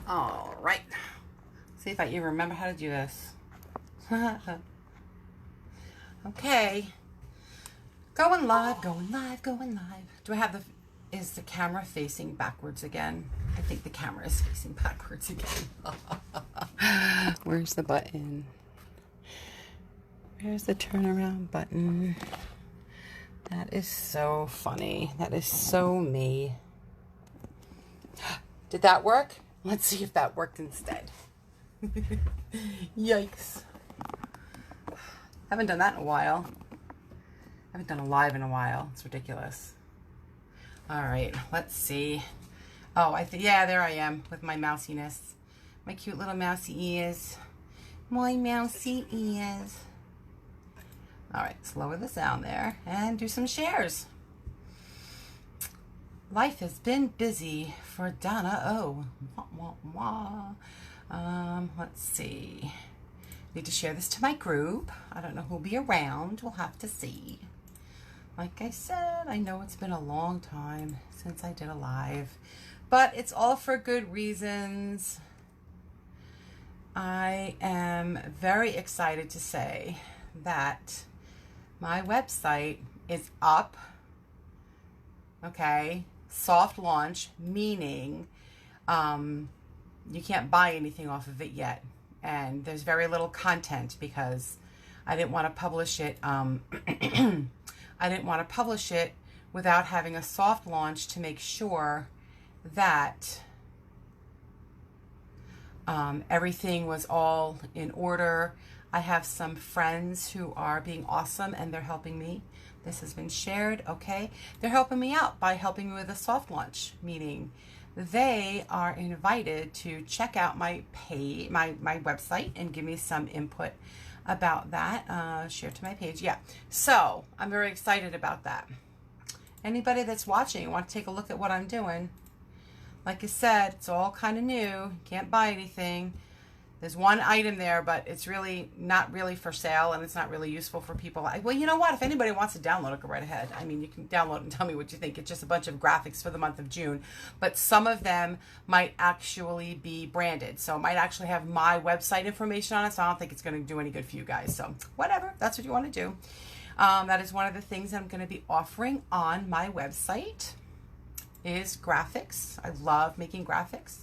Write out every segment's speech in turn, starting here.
All right. See if I even remember how to do this. Okay. Going live, going live, going live. Do I have the... Is the camera facing backwards again? I think the camera is facing backwards again. Where's the button? Where's the turnaround button? That is so funny. That is so me. Did that work? Let's see if that worked instead. Yikes. Haven't done that in a while. Haven't done a live in a while. It's ridiculous. All right, let's see. Oh, yeah, there I am with my mousiness. My cute little mousy ears. My mousy ears. All right, let's lower the sound there and do some shares. Life has been busy for Donna O. Wah, wah, wah. Let's see. Need to share this to my group. I don't know who'll be around. We'll have to see. Like I said, I know it's been a long time since I did a live, but it's all for good reasons. I am very excited to say that my website is up. Okay, soft launch, meaning you can't buy anything off of it yet. And there's very little content because I didn't want to publish it. I didn't want to publish it without having a soft launch to make sure that everything was all in order. I have some friends who are being awesome and they're helping me. This has been shared, okay? They're helping me out by helping me with a soft launch, meaning they are invited to check out my page, my website, and give me some input about that. Share to my page. Yeah. So I'm very excited about that. Anybody that's watching want to take a look at what I'm doing? Like I said, it's all kind of new. Can't buy anything. There's one item there, but it's really not really for sale, and it's not really useful for people. Well, you know what? If anybody wants to download it, go right ahead. I mean, you can download it and tell me what you think. It's just a bunch of graphics for the month of June, but some of them might actually be branded. So it might actually have my website information on it, so I don't think it's going to do any good for you guys. So whatever, that's what you want to do. That is one of the things I'm going to be offering on my website is graphics. I love making graphics.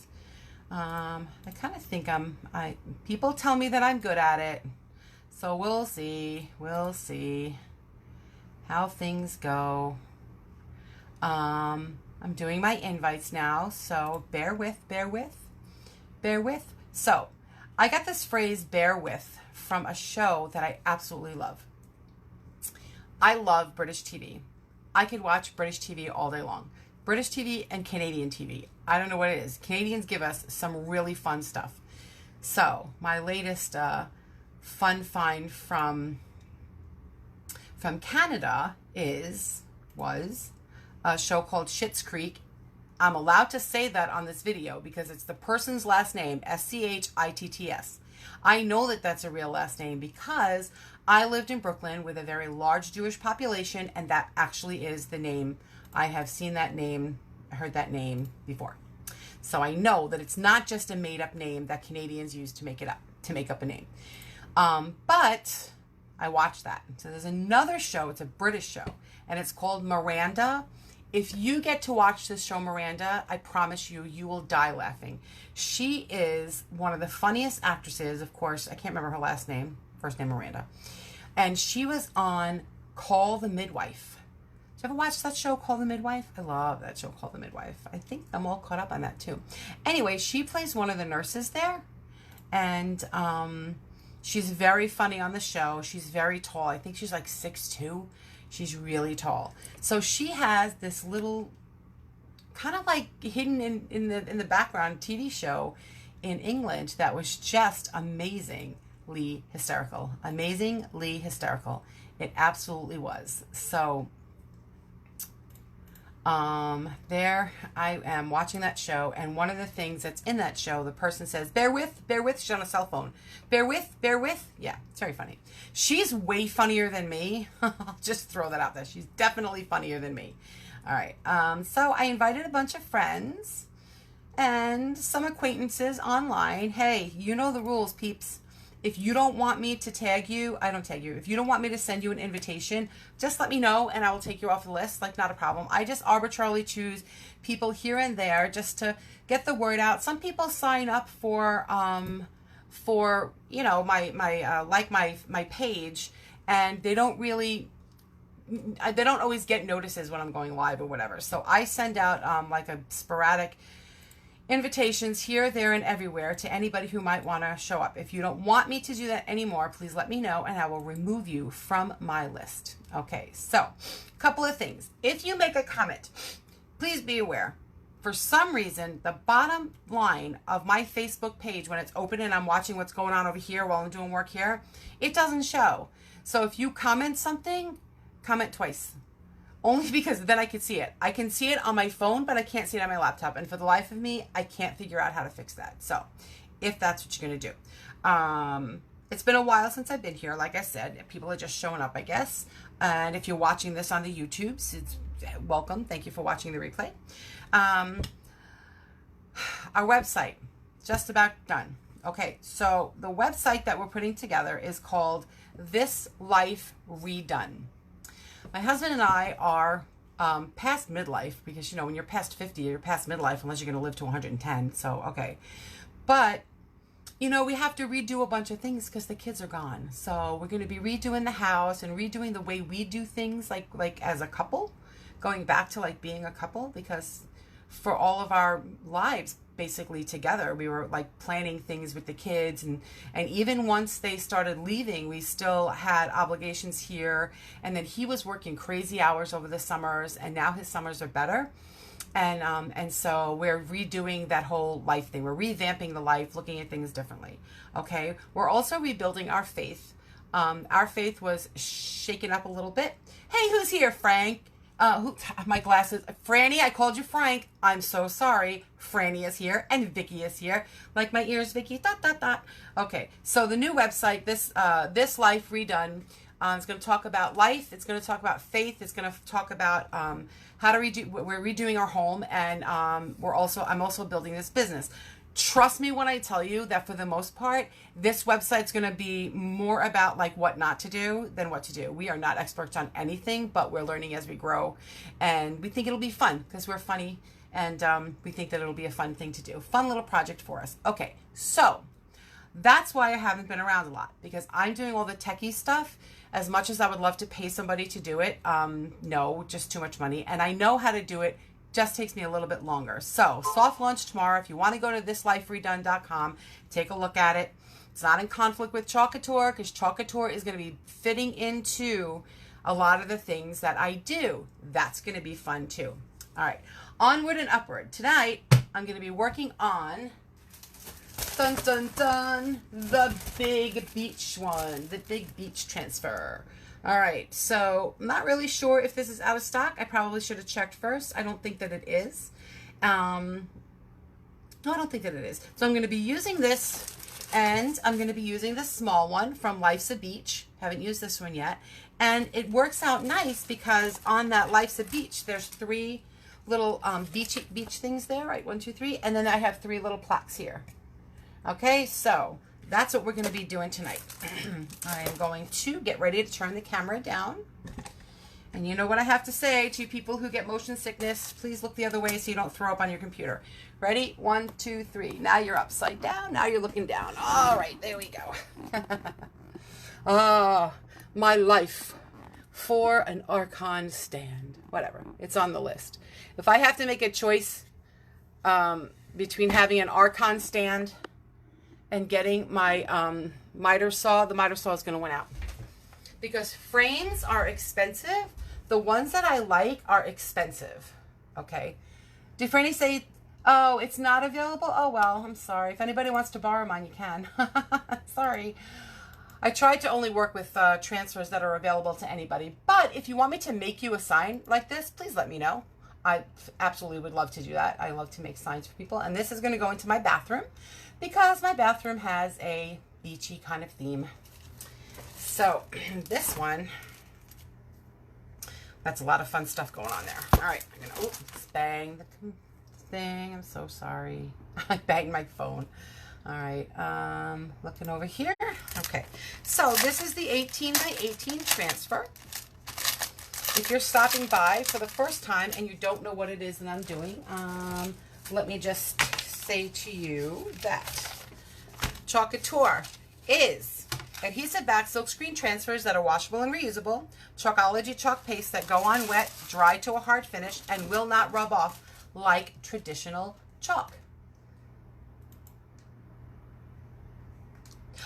I kind of think people tell me that I'm good at it. So we'll see how things go. I'm doing my invites now, so bear with. So I got this phrase, bear with, from a show that I absolutely love. I love British TV. I could watch British TV all day long. British TV and Canadian TV. I don't know what it is. Canadians give us some really fun stuff. So my latest fun find from Canada was a show called Schitt's Creek. I'm allowed to say that on this video because it's the person's last name, Schitts. I know that that's a real last name because I lived in Brooklyn with a very large Jewish population, and that actually is the name. I have seen that name, heard that name before. So I know that it's not just a made-up name that Canadians use to make up a name. But I watched that. So there's another show, it's a British show, and it's called Miranda. If you get to watch this show, Miranda, I promise you will die laughing. She is one of the funniest actresses, of course. I can't remember her last name, first name Miranda. And she was on Call the Midwife. Did you ever watch that show, Call the Midwife? I love that show, Call the Midwife. I think I'm all caught up on that, too. Anyway, she plays one of the nurses there. And she's very funny on the show. She's very tall. I think she's like 6'2". She's really tall. So she has this little, kind of like hidden in the background TV show in England that was just amazingly hysterical. Amazingly hysterical. It absolutely was. So there I am watching that show, and one of the things that's in that show, the person says, bear with, she's on a cell phone. Bear with. Yeah, it's very funny. She's way funnier than me. I'll just throw that out there. She's definitely funnier than me. All right. So I invited a bunch of friends and some acquaintances online. Hey, you know the rules, peeps. If you don't want me to tag you, I don't tag you. If you don't want me to send you an invitation, just let me know and I will take you off the list. Like, not a problem. I just arbitrarily choose people here and there just to get the word out. Some people sign up for you know, my page, and they don't always get notices when I'm going live or whatever. So I send out like a sporadic invitations here, there, and everywhere to anybody who might want to show up. If you don't want me to do that anymore, please let me know and I will remove you from my list. Okay, so a couple of things. If you make a comment, please be aware. For some reason, the bottom line of my Facebook page, when it's open and I'm watching what's going on over here while I'm doing work here, it doesn't show. So if you comment something, comment twice. Only because then I can see it. I can see it on my phone, but I can't see it on my laptop. And for the life of me, I can't figure out how to fix that. So if that's what you're going to do. It's been a while since I've been here. Like I said, people are just showing up, I guess. And if you're watching this on the YouTubes, it's welcome. Thank you for watching the replay. Our website, just about done. Okay, so the website that we're putting together is called This Life Redone. My husband and I are past midlife, because, you know, when you're past 50, you're past midlife unless you're going to live to 110. So, okay. But, you know, we have to redo a bunch of things because the kids are gone. So we're going to be redoing the house and redoing the way we do things like as a couple, going back to like being a couple, because for all of our lives basically together, we were like planning things with the kids, and even once they started leaving, we still had obligations here. And then he was working crazy hours over the summers, and now his summers are better, and so we're redoing that whole life thing. We're revamping the life, looking at things differently. Okay, we're also rebuilding our faith. Our faith was shaken up a little bit. Hey, who's here? Frank. My glasses. Franny, I called you Frank. I'm so sorry. Franny is here and Vicky is here. Like my ears, Vicky. Dot, dot, dot. Okay, so the new website, this Life Redone, it's going to talk about life. It's going to talk about faith. It's going to talk about how to redo. We're redoing our home, and I'm also building this business. Trust me when I tell you that for the most part, this website's going to be more about like what not to do than what to do. We are not experts on anything, but we're learning as we grow, and we think it'll be fun because we're funny, and we think that it'll be a fun thing to do. Fun little project for us. Okay, so that's why I haven't been around a lot, because I'm doing all the techie stuff. As much as I would love to pay somebody to do it, no, just too much money, and I know how to do it. Just takes me a little bit longer. So soft launch tomorrow. If you want to go to thisliferedone.com, take a look at it. It's not in conflict with Chalk Couture, because Chalk Couture is going to be fitting into a lot of the things that I do. That's going to be fun too. All right, onward and upward. Tonight, I'm going to be working on, dun dun dun, the big beach one, the big beach transfer. All right, so I'm not really sure if this is out of stock. I probably should have checked first. I don't think that it is. No, I don't think that it is. So I'm going to be using this, and I'm going to be using the small one from Life's a Beach. Haven't used this one yet. And it works out nice because on that Life's a Beach, there's 3 little beach things there, right? 1, 2, 3. And then I have 3 little plaques here. Okay, so that's what we're going to be doing tonight. I am going to get ready to turn the camera down. And you know what I have to say to people who get motion sickness, please look the other way so you don't throw up on your computer. Ready? 1, 2, 3. Now you're upside down. Now you're looking down. All right, there we go. My life for an Archon stand. Whatever. It's on the list. If I have to make a choice between having an Archon stand and getting my miter saw, the miter saw is going to win out. Because frames are expensive. The ones that I like are expensive. Okay. Did Franny say, oh, it's not available? Oh, well, I'm sorry. If anybody wants to borrow mine, you can. Sorry. I tried to only work with transfers that are available to anybody. But if you want me to make you a sign like this, please let me know. I absolutely would love to do that. I love to make signs for people. And this is going to go into my bathroom because my bathroom has a beachy kind of theme. So this one, that's a lot of fun stuff going on there. All right, I'm going to bang thing. I'm so sorry. I banged my phone. All right, looking over here. Okay, so this is the 18 by 18 transfer. If you're stopping by for the first time and you don't know what it is that I'm doing, let me just say to you that Chalk Couture is adhesive back silk screen transfers that are washable and reusable, Chalkology chalk paste that go on wet, dry to a hard finish, and will not rub off like traditional chalk.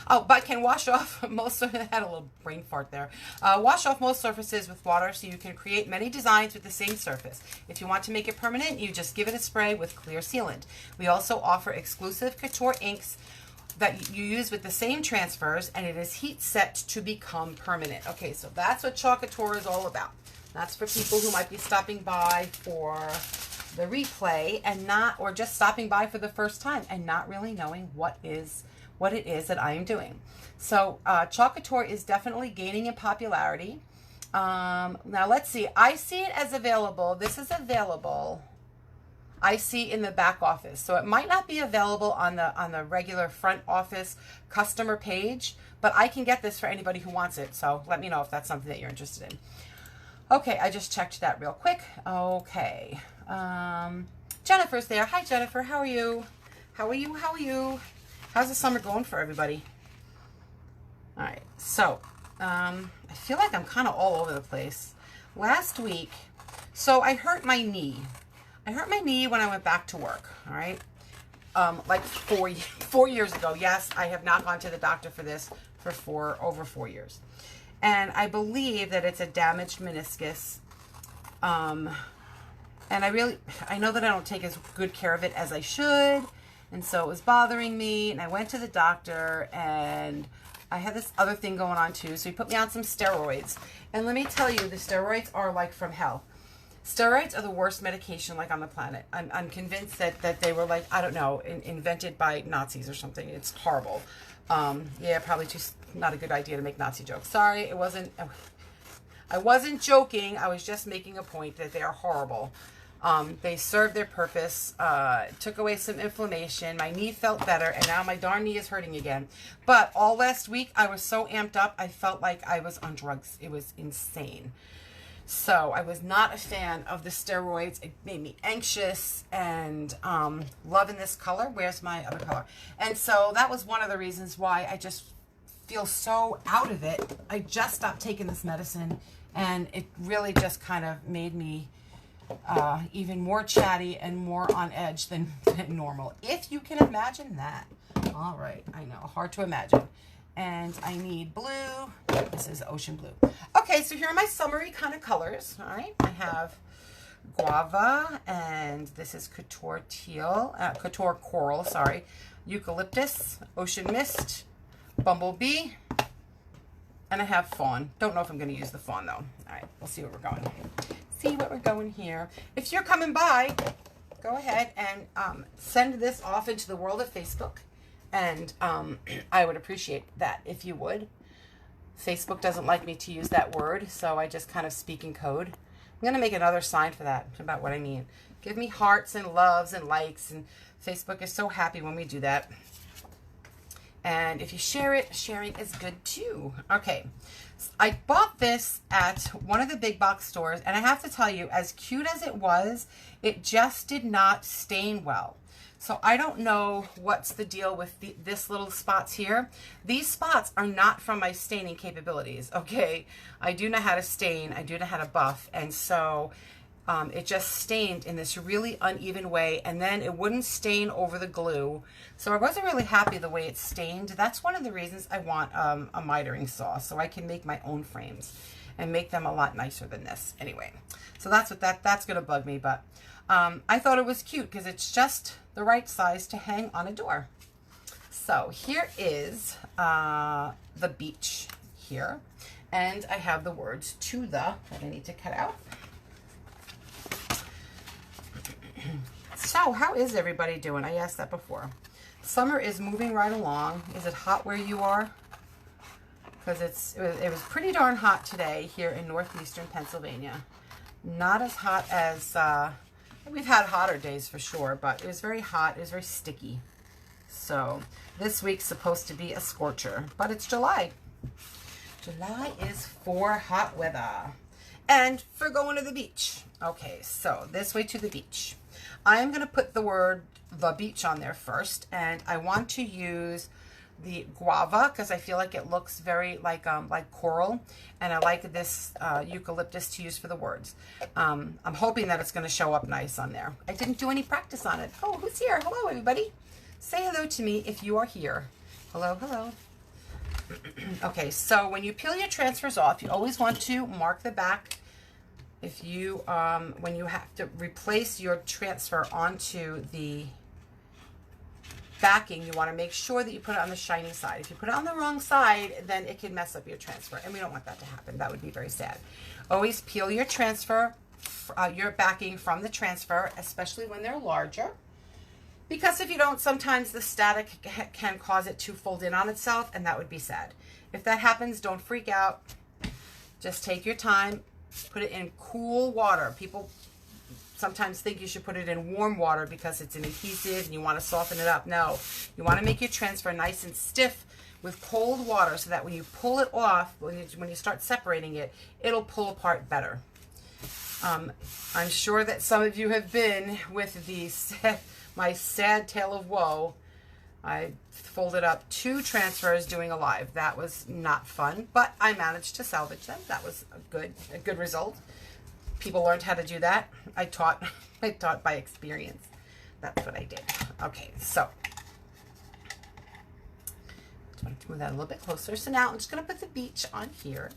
Oh, but can wash off most, I had a little brain fart there. Wash off most surfaces with water so you can create many designs with the same surface. If you want to make it permanent, you just give it a spray with clear sealant. We also offer exclusive couture inks that you use with the same transfers, and it is heat set to become permanent. Okay, so that's what Chalk Couture is all about. That's for people who might be stopping by for the replay and not, or just stopping by for the first time and not really knowing what it is that I am doing. So Chalk Couture is definitely gaining in popularity. Now let's see. I see it as available. This is available. I see in the back office. So it might not be available on the regular front office customer page, but I can get this for anybody who wants it. So let me know if that's something that you're interested in. Okay, I just checked that real quick. Okay. Jennifer's there. Hi, Jennifer. How are you? How are you? How are you? How's the summer going for everybody? All right, so I feel like I'm kind of all over the place. Last week, so I hurt my knee. I hurt my knee when I went back to work, all right? Like 4 years ago. Yes, I have not gone to the doctor for this for over 4 years. And I believe that it's a damaged meniscus. And I know that I don't take as good care of it as I should. And so it was bothering me, and I went to the doctor, and I had this other thing going on too. So he put me on some steroids. And let me tell you, the steroids are like from hell. Steroids are the worst medication like on the planet. I'm convinced that they were like, I don't know, invented by Nazis or something. It's horrible. Yeah, probably just not a good idea to make Nazi jokes. Sorry, I wasn't joking. I was just making a point that they are horrible. They served their purpose, took away some inflammation. My knee felt better, and now my darn knee is hurting again. But all last week, I was so amped up, I felt like I was on drugs. It was insane. So I was not a fan of the steroids. It made me anxious and loving this color. Where's my other color? And so that was one of the reasons why I just feel so out of it. I just stopped taking this medicine, and it really just kind of made me even more chatty and more on edge than normal, if you can imagine that. All right, I know, hard to imagine. And I need blue. This is ocean blue. Okay, so here are my summary kind of colors. All right, I have guava, and this is couture teal, couture coral, sorry, eucalyptus, ocean mist, bumblebee, and I have fawn. Don't know if I'm going to use the fawn though. All right, we'll see where we're going. See what we're going here. If you're coming by, go ahead and send this off into the world of Facebook, and I would appreciate that if you would. Facebook doesn't like me to use that word, so I just kind of speak in code. I'm going to make another sign for that, about what I mean. Give me hearts and loves and likes, and Facebook is so happy when we do that. And if you share it, sharing is good too. Okay, I bought this at one of the big box stores, and I have to tell you, as cute as it was, it just did not stain well. So I don't know what's the deal with this little spots here. These spots are not from my staining capabilities, okay? I do know how to stain, I do know how to buff, and so it just stained in this really uneven way, and then it wouldn't stain over the glue. So I wasn't really happy the way it stained. That's one of the reasons I want a mitering saw, so I can make my own frames and make them a lot nicer than this. Anyway, so that's what that's gonna bug me, but I thought it was cute because it's just the right size to hang on a door. So here is the beach here, and I have the words to the that I need to cut out. So how is everybody doing? I asked that before. Summer is moving right along. Is it hot where you are? Because it was pretty darn hot today here in northeastern Pennsylvania. Not as hot as We've had hotter days for sure, but it was very hot. It was very sticky. So this week's supposed to be a scorcher, but it's July. July is for hot weather and for going to the beach. Okay, so this way to the beach. I am going to put the word the beach on there first, and I want to use the guava because I feel like it looks very like coral, and I like this eucalyptus to use for the words. I'm hoping that it's going to show up nice on there. I didn't do any practice on it. Oh, who's here? Hello, everybody. Say hello to me if you are here. Hello, hello. Okay, so when you peel your transfers off, you always want to mark the back. If you, when you have to replace your transfer onto the backing, you want to make sure that you put it on the shiny side. If you put it on the wrong side, then it can mess up your transfer, and we don't want that to happen. That would be very sad. Always peel your transfer, your backing from the transfer, especially when they're larger. Because if you don't, sometimes the static can cause it to fold in on itself, and that would be sad. If that happens, don't freak out. Just take your time. Put it in cool water. People sometimes think you should put it in warm water because it's an adhesive and you want to soften it up. No, you want to make your transfer nice and stiff with cold water so that when you pull it off, when you start separating it, it'll pull apart better. I'm sure that some of you have been with my sad tale of woe. I folded up 2 transfers doing a live. That was not fun, but I managed to salvage them. That was a good result. People learned how to do that. I taught by experience. That's what I did. Okay, so just wanted to move that a little bit closer. So now I'm just going to put the beach on here,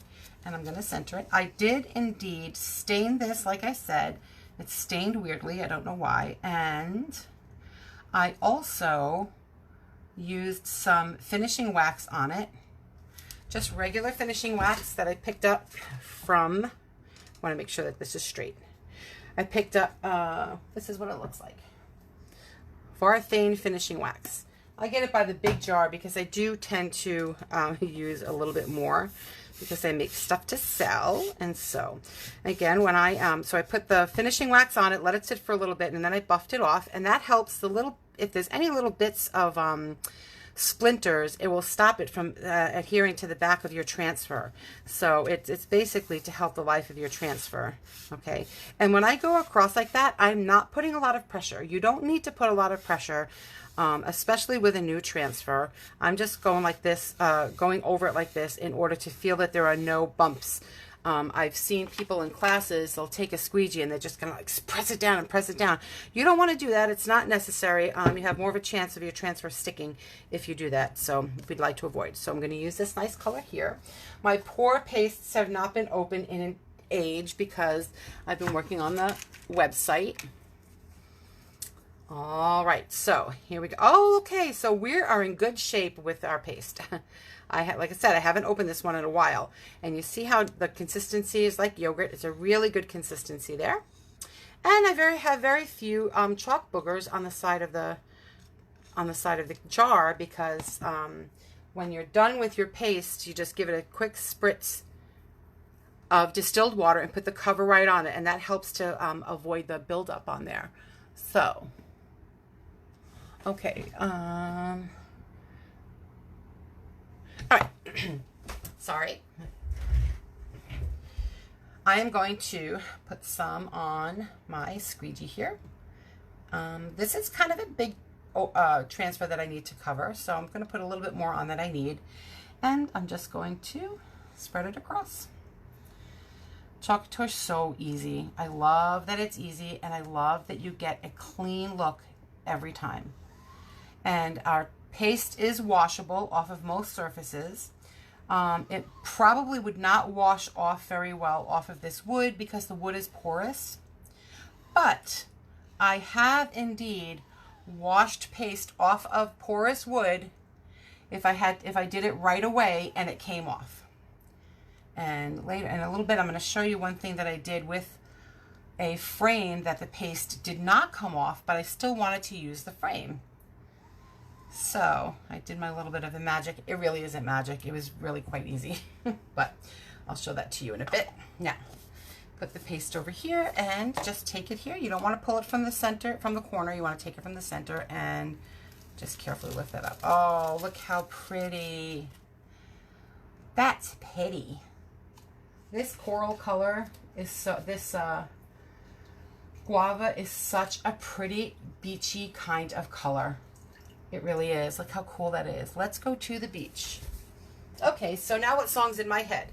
and I'm going to center it. I did indeed stain this, like I said. It's stained weirdly. I don't know why. And I also used some finishing wax on it. Just regular finishing wax that I picked up from, I want to make sure that this is straight. I picked up, this is what it looks like. Varathane finishing wax. I get it by the big jar because I do tend to use a little bit more because I make stuff to sell. And so again, when so I put the finishing wax on it, let it sit for a little bit, and then I buffed it off, and that helps the little, if there's any little bits of splinters, it will stop it from adhering to the back of your transfer. So it's basically to help the life of your transfer. Okay, and when I go across like that, I'm not putting a lot of pressure. You don't need to put a lot of pressure, especially with a new transfer. I'm just going like this, going over it like this in order to feel that there are no bumps. I've seen people in classes, they'll take a squeegee and they're just going to like press it down and press it down. You don't want to do that. It's not necessary. You have more of a chance of your transfer sticking if you do that. So we'd like to avoid. So I'm going to use this nice color here. My pour pastes have not been open in an age because I've been working on the website. All right, so here we go. Oh, okay, so we are in good shape with our paste. Like I said, I haven't opened this one in a while, and you see how the consistency is like yogurt. It's a really good consistency there. And I have very few chalk boogers on the side of the jar because when you're done with your paste, you just give it a quick spritz of distilled water and put the cover right on it, and that helps to avoid the buildup on there. So, okay. All right, sorry. I am going to put some on my squeegee here. This is kind of a big transfer that I need to cover, so I'm going to put a little bit more on than I need, and I'm just going to spread it across. Chalk Couture is so easy. I love that it's easy, and I love that you get a clean look every time. And our paste is washable off of most surfaces. It probably would not wash off very well off of this wood because the wood is porous. But I have indeed washed paste off of porous wood if I did it right away and it came off. And later, in a little bit, I'm going to show you one thing that I did with a frame that the paste did not come off, but I still wanted to use the frame. So I did my little bit of the magic. It really isn't magic. It was really quite easy, but I'll show that to you in a bit. Now, Put the paste over here and just take it here. You don't want to pull it from the center, from the corner. You want to take it from the center and just carefully lift that up. Oh, look how pretty. That's pretty. This coral color is so, this guava is such a pretty beachy kind of color. It really is. Look how cool that is. Let's go to the beach. Okay, so now what song's in my head?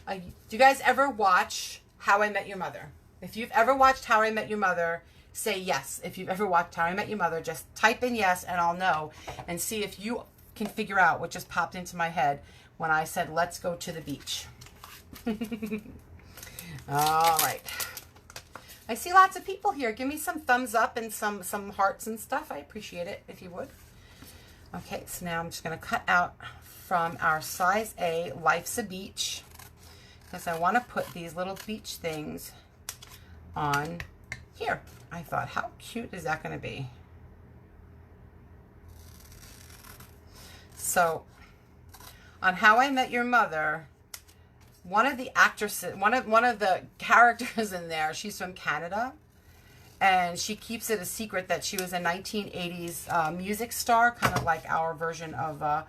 Do you guys ever watch How I Met Your Mother? If you've ever watched How I Met Your Mother, say yes. If you've ever watched How I Met Your Mother, just type in yes and I'll know, and see if you can figure out what just popped into my head when I said, let's go to the beach. All right. I see lots of people here. Give me some thumbs up and some hearts and stuff. I appreciate it if you would. Okay, so now I'm just going to cut out from our size A, Life's a Beach, because I want to put these little beach things on here. I thought, how cute is that going to be? So, on How I Met Your Mother, one of the actresses, one of the characters in there, she's from Canada, and she keeps it a secret that she was a 1980s music star, kind of like our version of,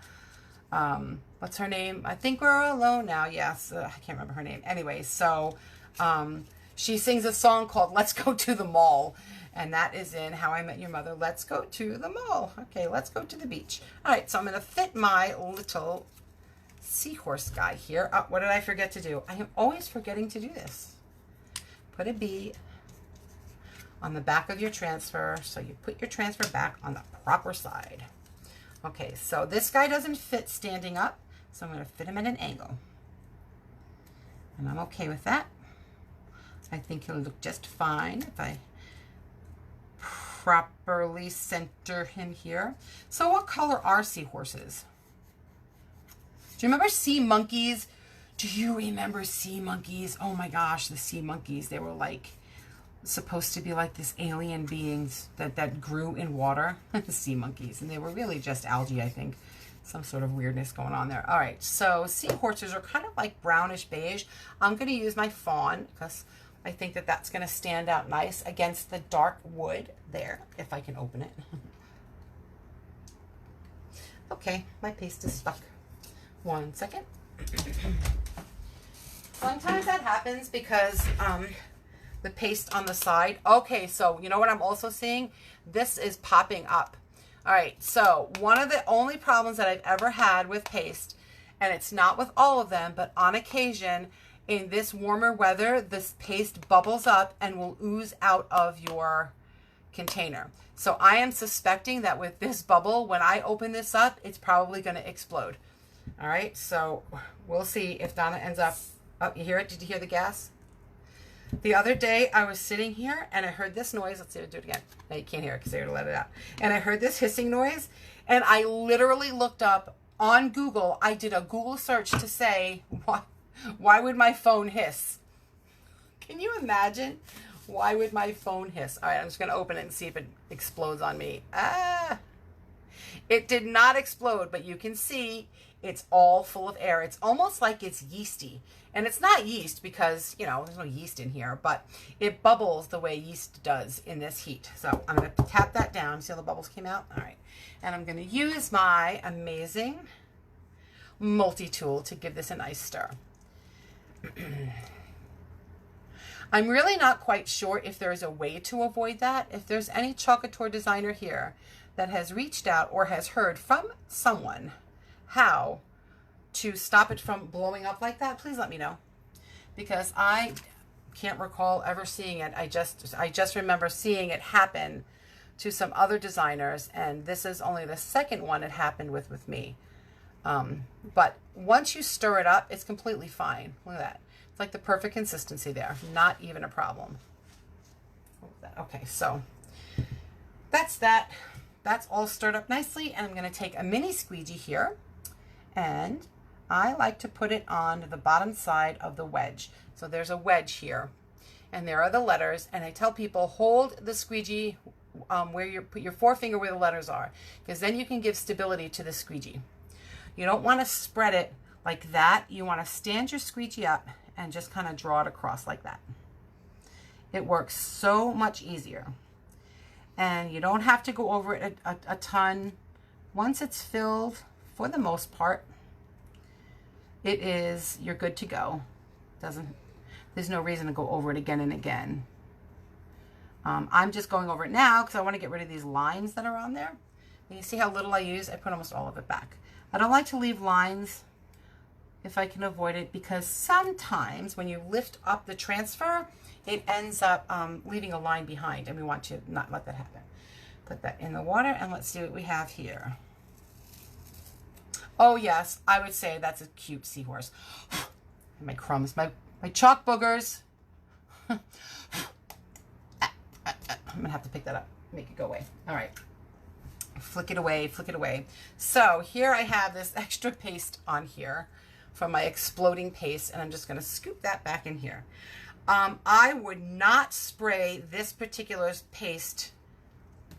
what's her name? I Think We're Alone Now. Yes, I can't remember her name. Anyway, so she sings a song called Let's Go to the Mall, and that is in How I Met Your Mother. Let's go to the mall. Okay, let's go to the beach. All right, so I'm going to fit my little seahorse guy here. Oh, what did I forget to do? I am always forgetting to do this. Put a B on the back of your transfer, so you put your transfer back on the proper side. Okay, so this guy doesn't fit standing up, so I'm going to fit him at an angle. And I'm okay with that. I think he'll look just fine if I properly center him here. So what color are seahorses? Do you remember sea monkeys? Do you remember sea monkeys? Oh my gosh, the sea monkeys. They were like supposed to be like this alien beings that grew in water. Sea monkeys. And they were really just algae, I think. Some sort of weirdness going on there. All right, so seahorses are kind of like brownish beige. I'm going to use my fawn because I think that that's going to stand out nice against the dark wood there, if I can open it. Okay, my paste is stuck. 1 second. Sometimes that happens because the paste on the side. Okay, so you know what I'm also seeing? This is popping up. All right, so one of the only problems that I've ever had with paste, and it's not with all of them, but on occasion in this warmer weather, this paste bubbles up and will ooze out of your container. So I am suspecting that with this bubble, when I open this up, it's probably going to explode. All right, so we'll see if Donna ends up, oh, you hear it? Did you hear the gas? The other day I was sitting here and I heard this noise. Let's see if I do it again. No, you can't hear it because I already let it out. And I heard this hissing noise and I literally looked up on Google. I did a Google search to say, why would my phone hiss? Can you imagine? Why would my phone hiss? All right, I'm just going to open it and see if it explodes on me. Ah! It did not explode, but you can see it's all full of air. It's almost like it's yeasty. And it's not yeast because, you know, there's no yeast in here, but it bubbles the way yeast does in this heat. So I'm going to tap that down. See how the bubbles came out? All right. And I'm going to use my amazing multi-tool to give this a nice stir. I'm really not quite sure if there is a way to avoid that. If there's any Chalk Couture designer here that has reached out or has heard from someone how to stop it from blowing up like that, please let me know, because I can't recall ever seeing it. I just remember seeing it happen to some other designers, and this is only the second one it happened with me. But once you stir it up, it's completely fine. Look at that. It's like the perfect consistency there. Not even a problem. Okay, so that's that. That's all stirred up nicely, and I'm going to take a mini squeegee here, and I like to put it on the bottom side of the wedge. So there's a wedge here, and there are the letters, and I tell people hold the squeegee where you put your forefinger where the letters are, because then you can give stability to the squeegee. You don't want to spread it like that. You want to stand your squeegee up and just kind of draw it across like that. It works so much easier. And you don't have to go over it a ton. Once it's filled, for the most part, you're good to go. There's no reason to go over it again and again. I'm just going over it now because I want to get rid of these lines that are on there. And you see how little I use? I put almost all of it back. I don't like to leave lines if I can avoid it, because sometimes when you lift up the transfer, it ends up leaving a line behind, and we want to not let that happen. Put that in the water, and let's see what we have here. Oh yes, I would say that's a cute seahorse. My crumbs, my chalk boogers. I'm gonna have to pick that up, make it go away. All right, flick it away, flick it away. So here I have this extra paste on here from my exploding paste, and I'm just gonna scoop that back in here. I would not spray this particular paste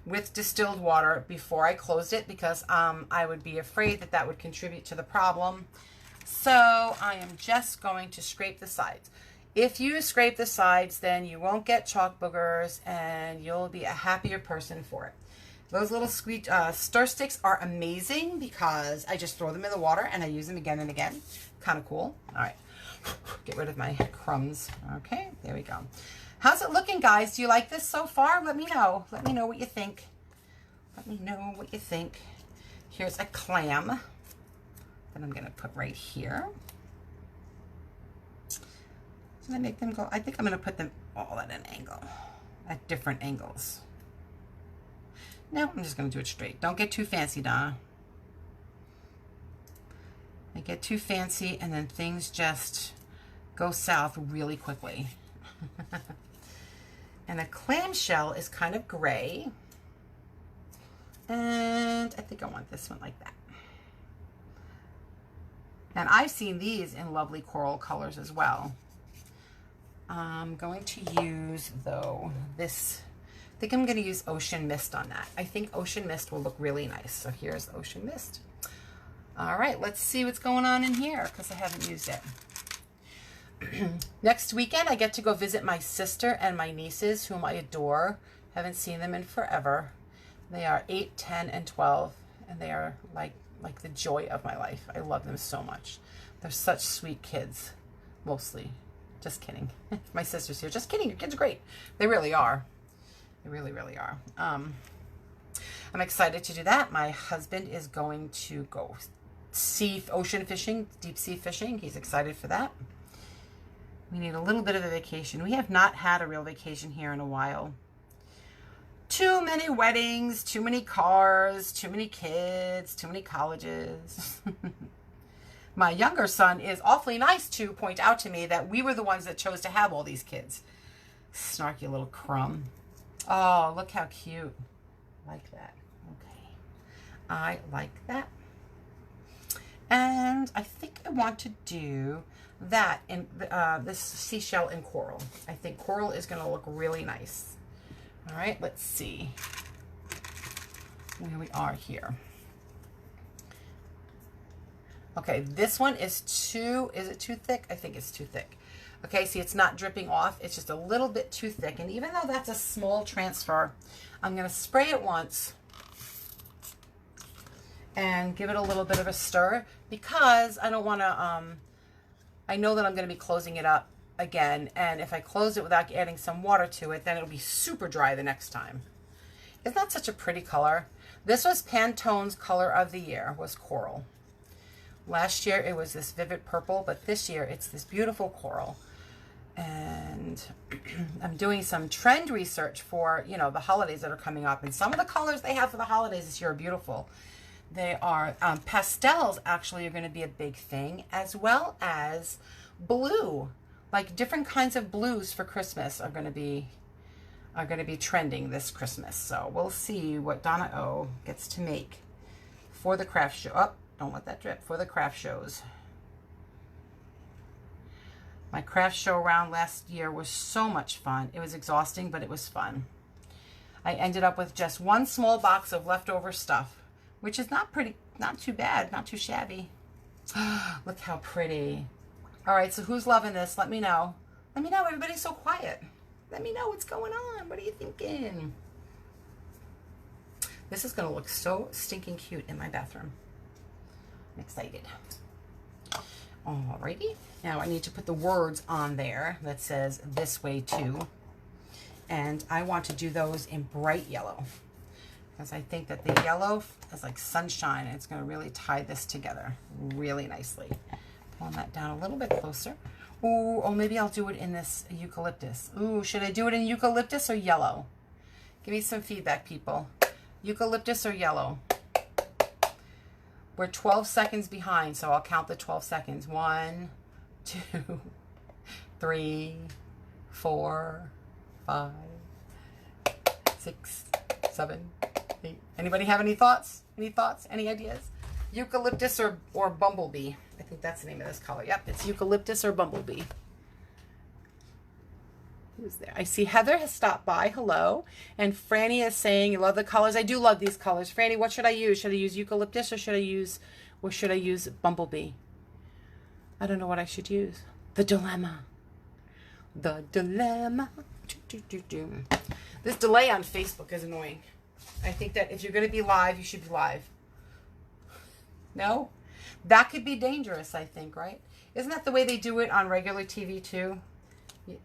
with distilled water before I closed it, because I would be afraid that that would contribute to the problem. So I am just going to scrape the sides. If you scrape the sides, then you won't get chalk boogers, and you'll be a happier person for it. Those little stir sticks are amazing because I just throw them in the water and I use them again and again. Kind of cool. All right, get rid of my crumbs. Okay, there we go. How's it looking, guys? Do you like this so far? Let me know. Let me know what you think. Let me know what you think. Here's a clam that I'm going to put right here. Can I make them go? I think I'm going to put them all at an angle, at different angles. No, I'm just going to do it straight. Don't get too fancy, Donna. I get too fancy and then things just go south really quickly. And a clamshell is kind of gray. And I think I want this one like that. And I've seen these in lovely coral colors as well. I'm going to use, though, this. I think I'm going to use Ocean Mist on that. I think Ocean Mist will look really nice. So here's Ocean Mist. All right, let's see what's going on in here because I haven't used it. Next weekend, I get to go visit my sister and my nieces, whom I adore. Haven't seen them in forever. They are 8, 10, and 12, and they are like the joy of my life. I love them so much. They're such sweet kids, mostly. Just kidding. My sister's here. Just kidding. Your kids are great. They really are. They really, really are. I'm excited to do that. My husband is going to go ocean fishing, deep sea fishing. He's excited for that. We need a little bit of a vacation. We have not had a real vacation here in a while. Too many weddings, too many cars, too many kids, too many colleges. My younger son is awfully nice to point out to me that we were the ones that chose to have all these kids. Snarky little crumb. Oh, look how cute. Like that. Okay. I like that. And I think I want to do that in this seashell in coral. I think coral is going to look really nice. All right, let's see where we are here. Okay, this one is it too thick? I think it's too thick. Okay, see, it's not dripping off. It's just a little bit too thick. And even though that's a small transfer, I'm going to spray it once and give it a little bit of a stir because I don't want to, I know that I'm going to be closing it up again. And if I close it without adding some water to it, then it'll be super dry the next time. Isn't that such a pretty color? This was Pantone's color of the year, was coral. Last year it was this vivid purple, but this year it's this beautiful coral. And I'm doing some trend research for, you know, the holidays that are coming up. And some of the colors they have for the holidays this year are beautiful. They are, pastels actually are going to be a big thing, as well as blue. Like different kinds of blues for Christmas are going to be trending this Christmas. So we'll see what Donna O gets to make for the craft show. Oh, don't let that drip. For the craft shows. My craft show round last year was so much fun. It was exhausting, but it was fun. I ended up with just one small box of leftover stuff, which is not too bad, not too shabby. Look how pretty. All right, so who's loving this? Let me know. Let me know. Everybody's so quiet. Let me know what's going on. What are you thinking? This is going to look so stinking cute in my bathroom. I'm excited. Alrighty. Now I need to put the words on there that says this way too. And I want to do those in bright yellow, because I think that the yellow is like sunshine, and it's going to really tie this together really nicely. Pulling that down a little bit closer. Ooh, oh, maybe I'll do it in this eucalyptus. Ooh, should I do it in eucalyptus or yellow? Give me some feedback, people. Eucalyptus or yellow? We're 12 seconds behind, so I'll count the 12 seconds. 1, 2, 3, 4, 5, 6, 7, 8. Anybody have any thoughts? Any thoughts? Any ideas? Eucalyptus or bumblebee? I think that's the name of this color. Yep, it's eucalyptus or bumblebee. Who's there? I see Heather has stopped by. Hello. And Franny is saying, you love the colors. I do love these colors. Franny, what should I use? Should I use eucalyptus or should I use bumblebee? I don't know what I should use. The dilemma. The dilemma. This delay on Facebook is annoying. I think that if you're going to be live, you should be live. No? That could be dangerous, I think, right? Isn't that the way they do it on regular TV too?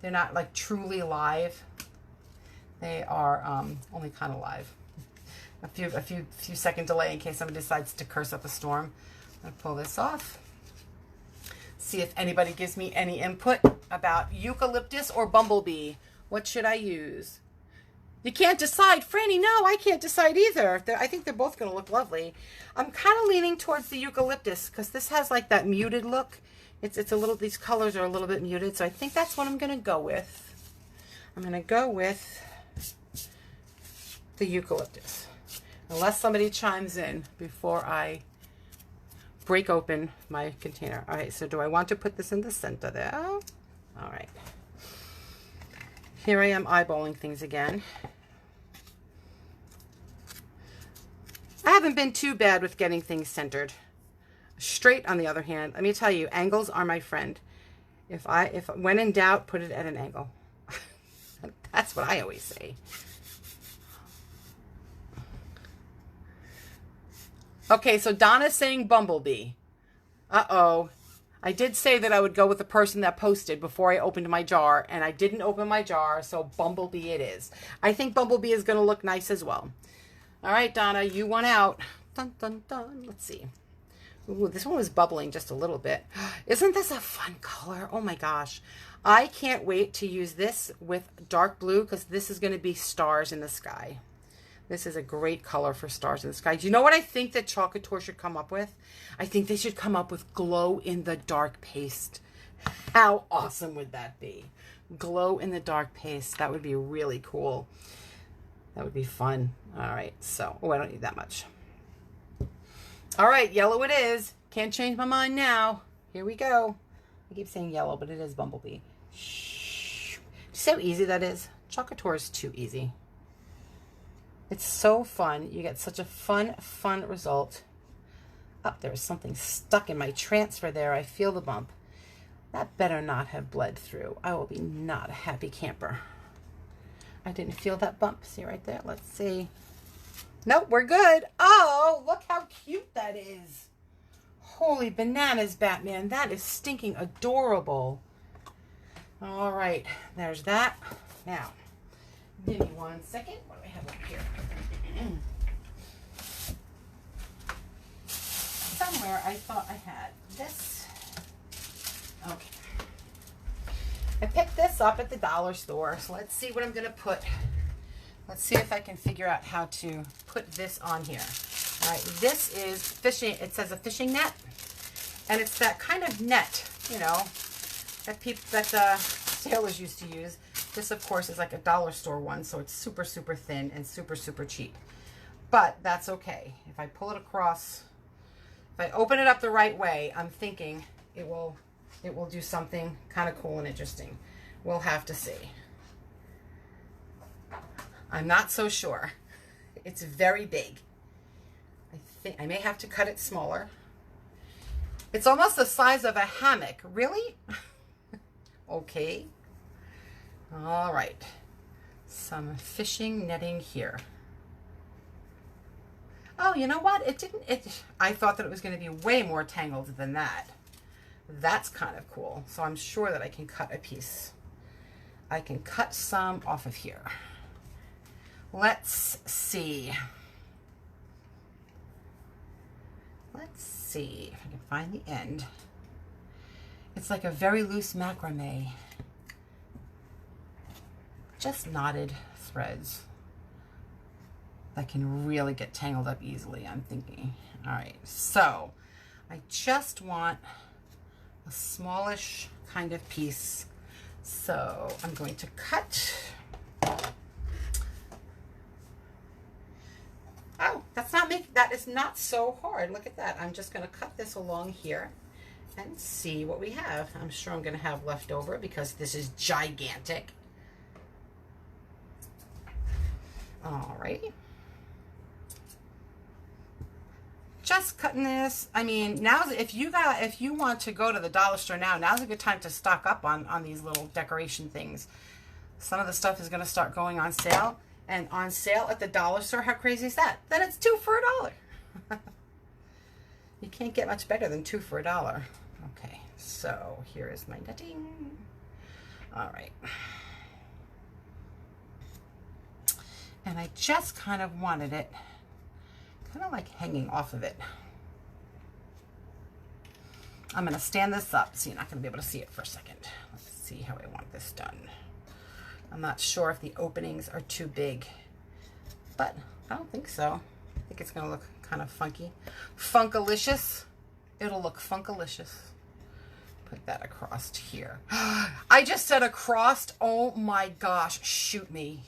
They're not like truly live. They are only kind of live. A few second delay in case somebody decides to curse up a storm. I'm gonna pull this off. See if anybody gives me any input about eucalyptus or bumblebee. What should I use? You can't decide, Franny. No, I can't decide either. I think they're both gonna look lovely. I'm kind of leaning towards the eucalyptus because this has like that muted look. It's a little, these colors are a little bit muted, so I think that's what I'm going to go with. I'm going to go with the eucalyptus. Unless somebody chimes in before I break open my container. All right, so do I want to put this in the center there? All right. Here I am eyeballing things again. I haven't been too bad with getting things centered. Straight, on the other hand, let me tell you, angles are my friend. If when in doubt, put it at an angle. That's what I always say. Okay, so Donna's saying bumblebee. Uh-oh. I did say that I would go with the person that posted before I opened my jar, and I didn't open my jar, so bumblebee it is. I think bumblebee is going to look nice as well. All right, Donna, you won out. Dun, dun, dun. Let's see. Ooh, this one was bubbling just a little bit. Isn't this a fun color? Oh my gosh. I can't wait to use this with dark blue because this is going to be stars in the sky. This is a great color for stars in the sky. Do you know what I think that Chalk Couture should come up with? I think they should come up with glow in the dark paste. How awesome would that be? Glow in the dark paste. That would be really cool. That would be fun. All right. So, oh, I don't need that much. All right, yellow it is. Can't change my mind now. Here we go. I keep saying yellow, but it is bumblebee. Shh. See how easy that is? Chalk Couture is too easy. It's so fun. You get such a fun result. Oh, there's something stuck in my transfer there. I feel the bump. That better not have bled through. I will be not a happy camper. I didn't feel that bump. See right there? Let's see. Nope, we're good. Oh, look how cute that is. Holy bananas, Batman. That is stinking adorable. All right, there's that. Now, give me 1 second. What do I have up here? Somewhere I thought I had this. Okay. I picked this up at the dollar store, so let's see what I'm going to put. Let's see if I can figure out how to put this on here. All right, this is fishing. It says a fishing net, and it's that kind of net, you know, that sailors used to use. This, of course, is like a dollar store one, so it's super thin and super cheap. But that's okay. If I pull it across, if I open it up the right way, I'm thinking it will do something kind of cool and interesting. We'll have to see. I'm not so sure. It's very big. I think I may have to cut it smaller. It's almost the size of a hammock. Really? Okay. All right, some fishing netting here. Oh, you know what? I thought that it was going to be way more tangled than that. That's kind of cool. So I'm sure that I can cut a piece. I can cut some off of here. Let's see. Let's see if I can find the end. It's like a very loose macrame. Just knotted threads that can really get tangled up easily, I'm thinking. All right, so I just want a smallish kind of piece. So I'm going to cut. Oh, that is not so hard. Look at that. I'm just going to cut this along here and see what we have. I'm sure I'm going to have left over because this is gigantic. All right. Just cutting this. I mean, now if you want to go to the dollar store now, now's a good time to stock up on these little decoration things. Some of the stuff is going to start going on sale, and on sale at the dollar store. How crazy is that? Then it's 2 for $1. You can't get much better than 2 for $1. Okay, so here is my netting. All right. And I just kind of wanted it kind of like hanging off of it. I'm going to stand this up so you're not going to be able to see it for a second. Let's see how I want this done. I'm not sure if the openings are too big, but I don't think so. I think it's going to look kind of funky. Funkalicious. It'll look funkalicious. Put that across here. I just said across. Oh my gosh, shoot me.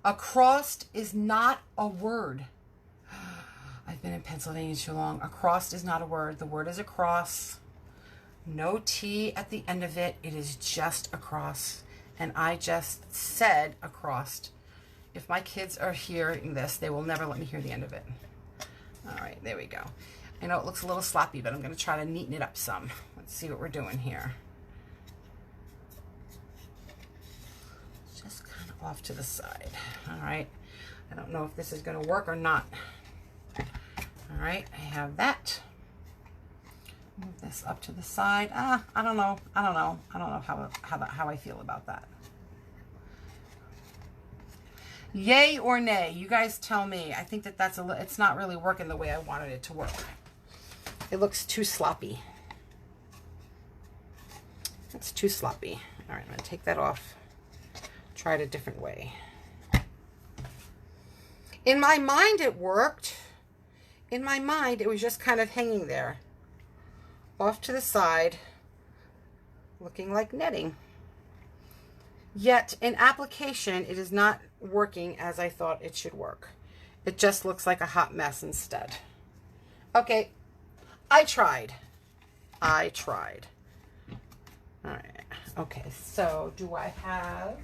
Across is not a word. I've been in Pennsylvania too long. Across is not a word. The word is across. No T at the end of it. It is just across. And I just said across. If my kids are hearing this, they will never let me hear the end of it. All right, there we go. I know it looks a little sloppy, but I'm going to try to neaten it up some. Let's see what we're doing here. Just kind of off to the side. All right. I don't know if this is going to work or not. All right, I have that. Move this up to the side. I don't know. I don't know how I feel about that. Yay or nay? You guys tell me. I think that it's not really working the way I wanted it to work. It looks too sloppy. It's too sloppy. All right, I'm going to take that off. Try it a different way. In my mind, it worked. In my mind, it was just kind of hanging there, off to the side, looking like netting. Yet, in application, it is not working as I thought it should work. It just looks like a hot mess instead. Okay, I tried. All right. Okay, so do I have...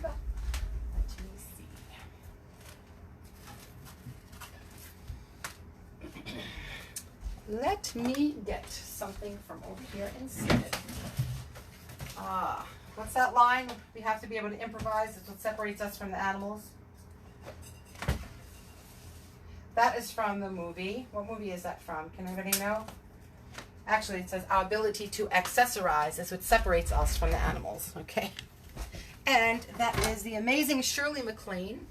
Let me get something from over here instead. What's that line? We have to be able to improvise. It's what separates us from the animals. That is from the movie. What movie is that from? Can anybody know? Actually, it says our ability to accessorize is what separates us from the animals. Okay. And that is the amazing Shirley MacLaine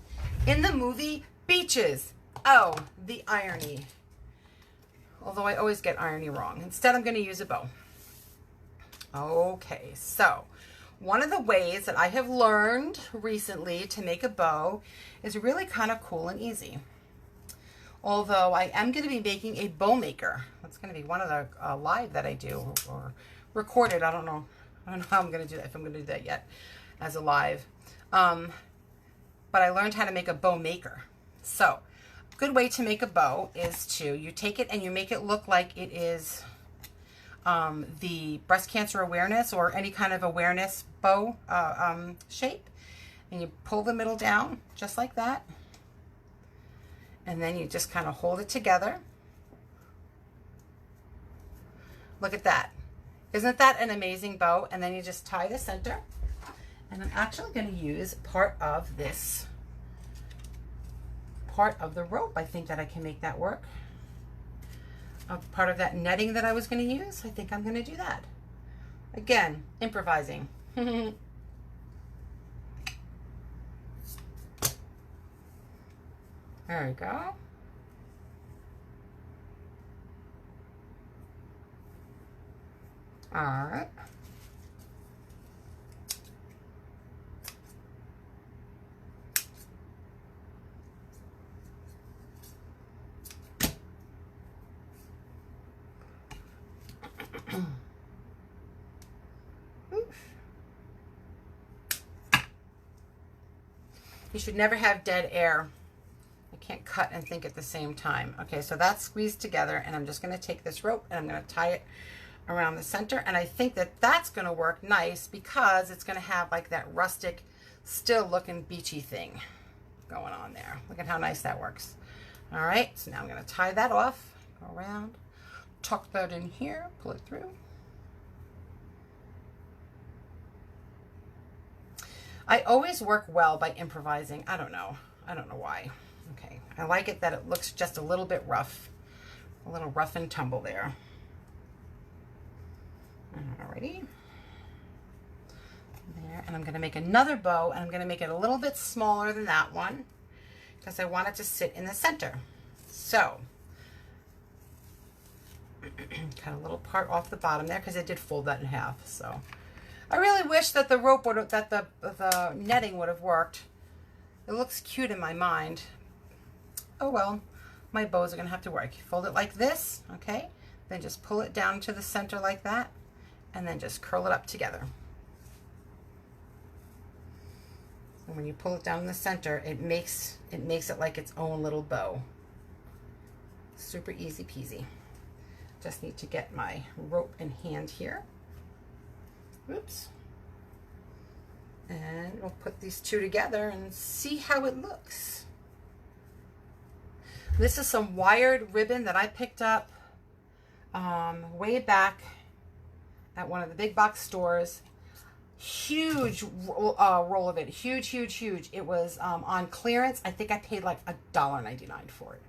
in the movie Beaches. Oh, the irony. Although I always get irony wrong. Instead, I'm going to use a bow. Okay, so one of the ways that I have learned recently to make a bow is really kind of cool and easy. Although I am going to be making a bow maker. That's going to be one of the live that I do or recorded. I don't know how I'm going to do that, if I'm going to do that yet as a live. But I learned how to make a bow maker. So good way to make a bow is you take it and you make it look like it is the breast cancer awareness or any kind of awareness bow shape. And you pull the middle down just like that. And then you just kind of hold it together. Look at that. Isn't that an amazing bow? And then you just tie the center. And I'm actually going to use part of this, part of the rope. I think that I can make that work. Part of that netting that I was going to use. I think I'm going to do that. Again, improvising. There we go. All right. You should never have dead air. I can't cut and think at the same time. Okay, so that's squeezed together, and I'm just going to take this rope and I'm going to tie it around the center, and I think that that's going to work nice because it's going to have like that rustic, still looking beachy thing going on there. Look at how nice that works. All right, so now I'm going to tie that off, go around, tuck that in here, pull it through. I always work well by improvising. I don't know why. Okay, I like it that it looks just a little bit rough, a little rough and tumble there. Alrighty. There, and I'm going to make another bow, and I'm going to make it a little bit smaller than that one because I want it to sit in the center. So, cut a little part off the bottom there because I did fold that in half. So, I really wish that the rope would have, that the netting would have worked. It looks cute in my mind. Oh well, my bows are going to have to work. Fold it like this, okay? Then just pull it down to the center like that, and then just curl it up together. And when you pull it down in the center, it makes it like its own little bow. Super easy peasy. Just need to get my rope in hand here. Oops. And we'll put these two together and see how it looks. This is some wired ribbon that I picked up way back at one of the big box stores. Huge roll of it. Huge. It was on clearance. I think I paid like $1.99 for it.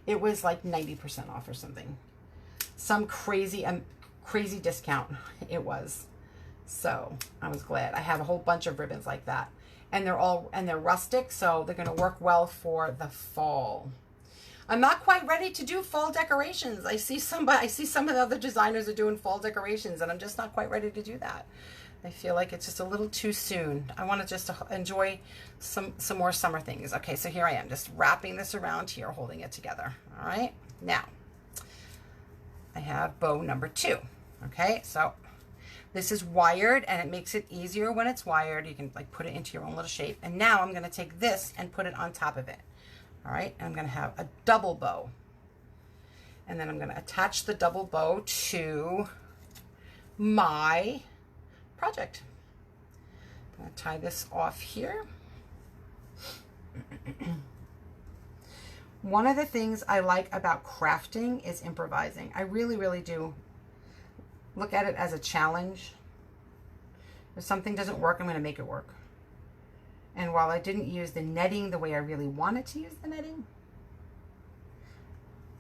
It was like 90% off or something. Some crazy discount it was. So I was glad. I have a whole bunch of ribbons like that, and they're rustic, so they're going to work well for the fall. I'm not quite ready to do fall decorations. I see some of the other designers are doing fall decorations, and I'm just not quite ready to do that. I feel like it's just a little too soon. I want to just enjoy some more summer things. Okay, so here I am, just wrapping this around here, holding it together. All right, now I have bow number 2. Okay, so this is wired, and it makes it easier when it's wired. You can like put it into your own little shape. And now I'm going to take this and put it on top of it. All right, and I'm going to have a double bow. And then I'm going to attach the double bow to my project. I'm going to tie this off here. One of the things I like about crafting is improvising. I really do. Look at it as a challenge. If something doesn't work, I'm going to make it work. And while I didn't use the netting the way I really wanted to use the netting,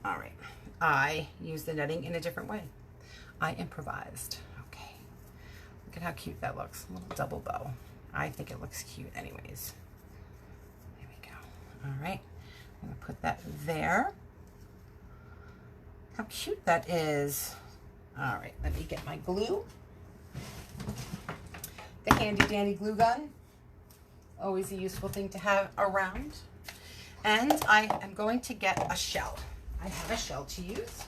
all right, I used the netting in a different way. I improvised. Okay. Look at how cute that looks. A little double bow. I think it looks cute anyways. There we go. All right. I'm going to put that there. How cute that is. All right, let me get my glue. The handy dandy glue gun. Always a useful thing to have around. And I am going to get a shell. I have a shell to use.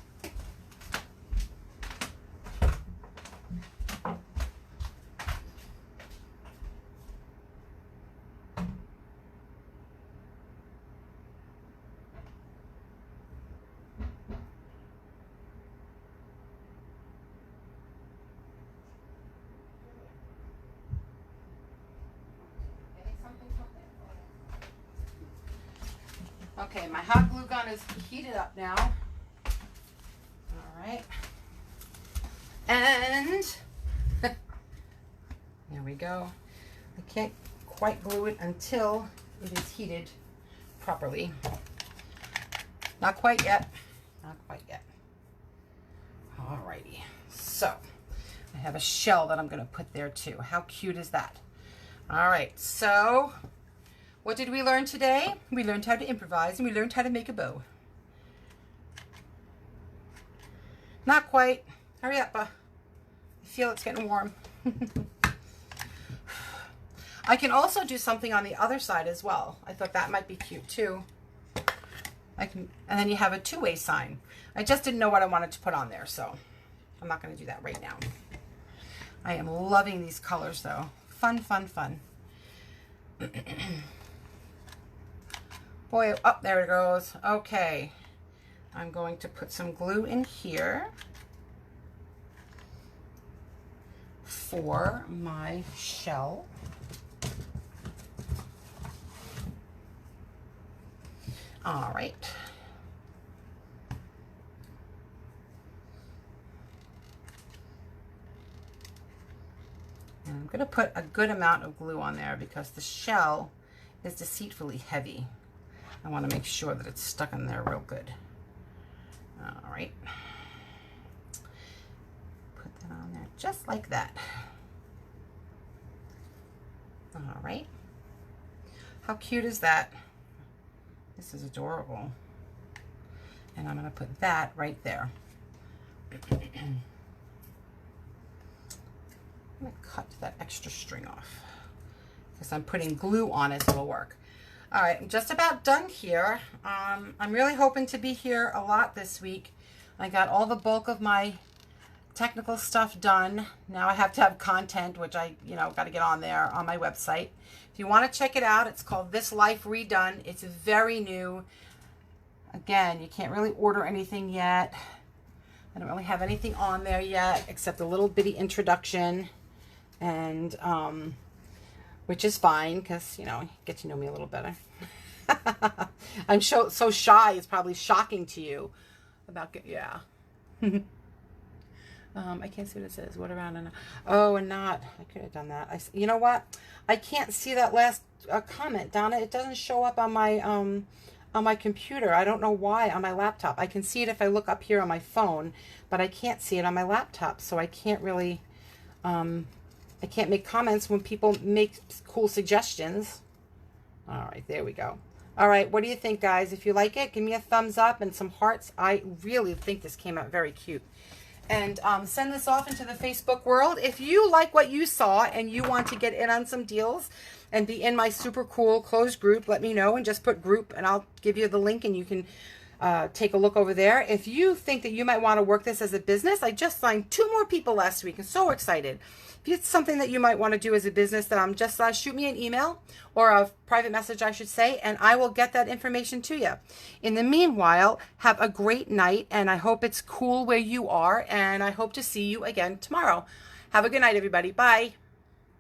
Okay, my hot glue gun is heated up now. All right. And there we go. I can't quite glue it until it is heated properly. Not quite yet. Not quite yet. Alrighty. So I have a shell that I'm going to put there too. How cute is that? All right. So what did we learn today? We learned how to improvise and we learned how to make a bow. Not quite. Hurry up. I feel it's getting warm. I can also do something on the other side as well. I thought that might be cute too. And then you have a two-way sign. I just didn't know what I wanted to put on there, so I'm not going to do that right now. I am loving these colors though. Fun, fun, fun. Boy, oh, there it goes. Okay. I'm going to put some glue in here for my shell. All right. And I'm going to put a good amount of glue on there because the shell is deceitfully heavy. I want to make sure that it's stuck in there real good. All right. Put that on there just like that. All right. How cute is that? This is adorable. And I'm going to put that right there. I'm going to cut that extra string off because I'm putting glue on it so it'll work. All right, I'm just about done here. I'm really hoping to be here a lot this week. I got all the bulk of my technical stuff done. Now I have to have content, which I, got to get on there on my website. If you want to check it out, it's called This Life Redone. It's very new. Again, you can't really order anything yet. I don't really have anything on there yet except a little bitty introduction, and which is fine because, get to know me a little better. I'm so shy. It's probably shocking to you about, yeah. I can't see what it says. What around and oh, and not. I could have done that. You know what? I can't see that last comment, Donna. It doesn't show up on my computer. I don't know why on my laptop. I can see it if I look up here on my phone, but I can't see it on my laptop. So I can't really, I can't make comments when people make cool suggestions. All right, there we go. All right, what do you think, guys? If you like it, give me a thumbs up and some hearts. I really think this came out very cute. And send this off into the Facebook world. If you like what you saw and you want to get in on some deals and be in my super cool closed group, let me know and just put group and I'll give you the link and you can take a look over there. If you think that you might want to work this as a business, I just signed 2 more people last week. I'm so excited. If it's something that you might want to do as a business, then just shoot me an email or a private message, I should say, and I will get that information to you. In the meanwhile, have a great night, and I hope it's cool where you are, and I hope to see you again tomorrow. Have a good night, everybody. Bye.